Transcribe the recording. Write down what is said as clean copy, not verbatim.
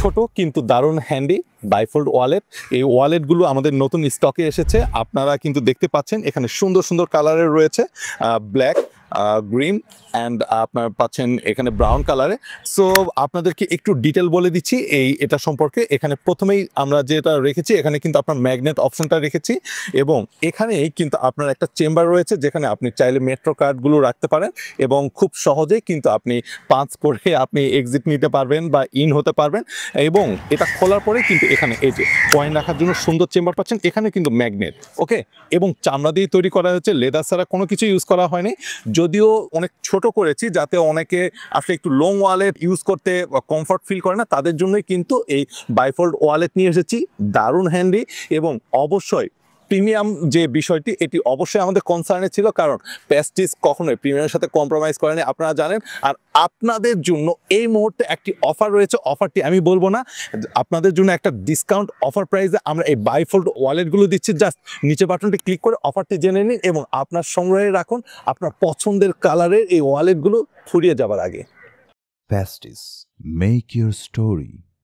ছোট কিন্তু দারুণ হ্যান্ডি বাইফোল্ড ওয়ালেট। এই ওয়ালেটগুলো আমাদের নতুন স্টকে এসেছে, আপনারা কিন্তু দেখতে পাচ্ছেন এখানে সুন্দর সুন্দর কালারের রয়েছে, ব্ল্যাক, গ্রিন অ্যান্ড আপনার পাচ্ছেন এখানে ব্রাউন কালারে। সো আপনাদেরকে একটু ডিটেল বলে দিচ্ছি এটা সম্পর্কে। এখানে প্রথমেই আমরা যেটা রেখেছি, এখানে কিন্তু আপনার ম্যাগনেট অপশনটা রেখেছি এবং এখানেই কিন্তু আপনার একটা চেম্বার রয়েছে যেখানে আপনি চাইলে মেট্রো কার্ডগুলো রাখতে পারেন এবং খুব সহজেই কিন্তু আপনি পাঁচ করে আপনি এক্সিট নিতে পারবেন বা ইন হতে পারবেন। এবং এটা খোলার পরে কিন্তু এখানে এই যে কয়েন রাখার জন্য সুন্দর চেম্বার পাচ্ছেন, এখানে কিন্তু ম্যাগনেট, ওকে, এবং চামড়া দিয়ে তৈরি করা হচ্ছে, লেদার ছাড়া কোনো কিছু ইউজ করা হয়নি। যদিও অনেক ছোট করেছি যাতে অনেকে আসলে একটু লং ওয়ালেট ইউজ করতে কমফর্ট ফিল করে না, তাদের জন্যই কিন্তু এই বাইফোল্ড ওয়ালেট নিয়ে এসেছি। দারুণ হ্যান্ডি এবং অবশ্যই প্রিমিয়াম যে বিষয়টি, এটি অবশ্যই আমাদের কনসার্নে ছিল, কারণ প্যাস্টিস কখনোই প্রিমিয়ামের সাথে কম্প্রোমাইজ করেনি, আপনারা জানেন। আর আপনাদের জন্য এই মুহূর্তে একটি অফার রয়েছে, অফারটি আমি বলবো না, আপনাদের জন্য একটা ডিসকাউন্ট অফার প্রাইসে আমরা এই বাইফোল্ড ওয়ালেটগুলো দিচ্ছি। জাস্ট নিচে বাটনটি ক্লিক করে অফারটি জেনে নিন এবং আপনার সংগ্রহে রাখুন আপনার পছন্দের কালারের এই ওয়ালেটগুলো ফুরিয়ে যাবার আগে। Pastis, make your story.